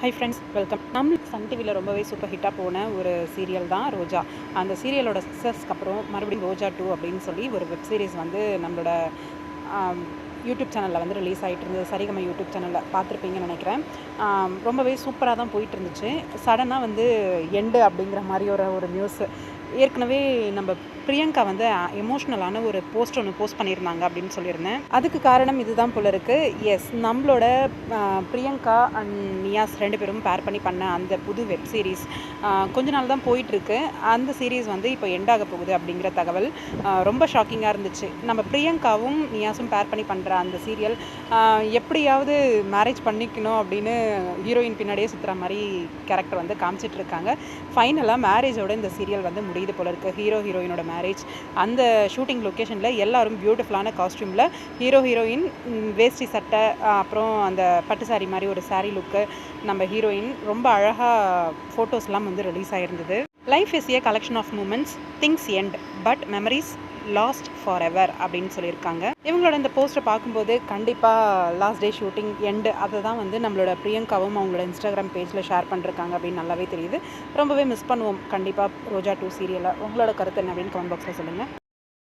Hi friends, welcome. நம்ம Sun டிவியில் ரொம்பவே சூப்பர் ஹிட்டாக போன ஒரு சீரியல் தான் ரோஜா. அந்த சீரியலோட சக்ஸஸ்க்கு அப்புறம் மறுபடியும் ரோஜா 2 அப்படின்னு சொல்லி ஒரு வெப் சீரிஸ் வந்து நம்மளோட யூடியூப் சேனலில் வந்து ரிலீஸ் ஆகிட்டு இருந்தது. சரிகம யூடியூப் சேனலில் பார்த்துருப்பீங்கன்னு நினைக்கிறேன். ரொம்பவே சூப்பராக தான் போயிட்டு இருந்துச்சு. சடனாக வந்து எண்டு அப்படிங்கிற மாதிரி ஒரு நியூஸ். ஏற்கனவே நம்ம பிரியங்கா வந்து எமோஷ்னலான ஒரு போஸ்ட் ஒன்று போஸ்ட் பண்ணியிருந்தாங்க அப்படின்னு சொல்லியிருந்தேன். அதுக்கு காரணம் இதுதான் போல இருக்குது. எஸ், நம்மளோட பிரியங்கா அண்ட் நியாஸ் 2 பேரும் பேர் பண்ணி பண்ண அந்த புது வெப் சீரிஸ் கொஞ்ச நாள் தான் போயிட்டுருக்கு. அந்த சீரீஸ் வந்து இப்போ எண்டாக போகுது அப்படிங்கிற தகவல் ரொம்ப ஷாக்கிங்காக இருந்துச்சு. நம்ம பிரியங்காவும் நியாஸும் பேர் பண்ணி பண்ணுற அந்த சீரியல் எப்படியாவது மேரேஜ் பண்ணிக்கணும் அப்படின்னு ஹீரோயின் பின்னாடியே சுற்றுற மாதிரி கேரக்டர் வந்து காமிச்சிட்ருக்காங்க. ஃபைனலாக மேரேஜோட இந்த சீரியல் வந்து முடியுது போல இருக்குது. ஹீரோயினோட மேரேஜ் அந்த ஷூட்டிங் லொக்கேஷனில் எல்லாரும் பியூட்டிஃபுல்லான காஸ்டியூமில் ஹீரோயின் வேஷ்டி சட்டை, அப்புறம் அந்த பட்டு சாரி மாதிரி ஒரு சாரீ லுக்கு, நம்ம ஹீரோயின் ரொம்ப அழகாக ஃபோட்டோஸ்லாம் வந்து ரிலீஸ் ஆகிருந்தது. Life is a collection of moments, things end but memories last forever அப்படின்னு சொல்லியிருக்காங்க. இவங்களோட இந்த போஸ்ட்டை பார்க்கும்போது கண்டிப்பாக லாஸ்ட் டே ஷூட்டிங் எண்டு அதை தான் வந்து நம்மளோட பிரியங்காவும் அவங்களோட இன்ஸ்டாகிராம் பேஜில் ஷேர் பண்ணிருக்காங்க அப்படின்னு நல்லாவே தெரியுது. ரொம்பவே மிஸ் பண்ணுவோம் கண்டிப்பாக ரோஜா 2 சீரியலை. உங்களோட கருத்து என்ன அப்படின்னு கமெண்ட் பாக்ஸில் சொல்லுங்கள்.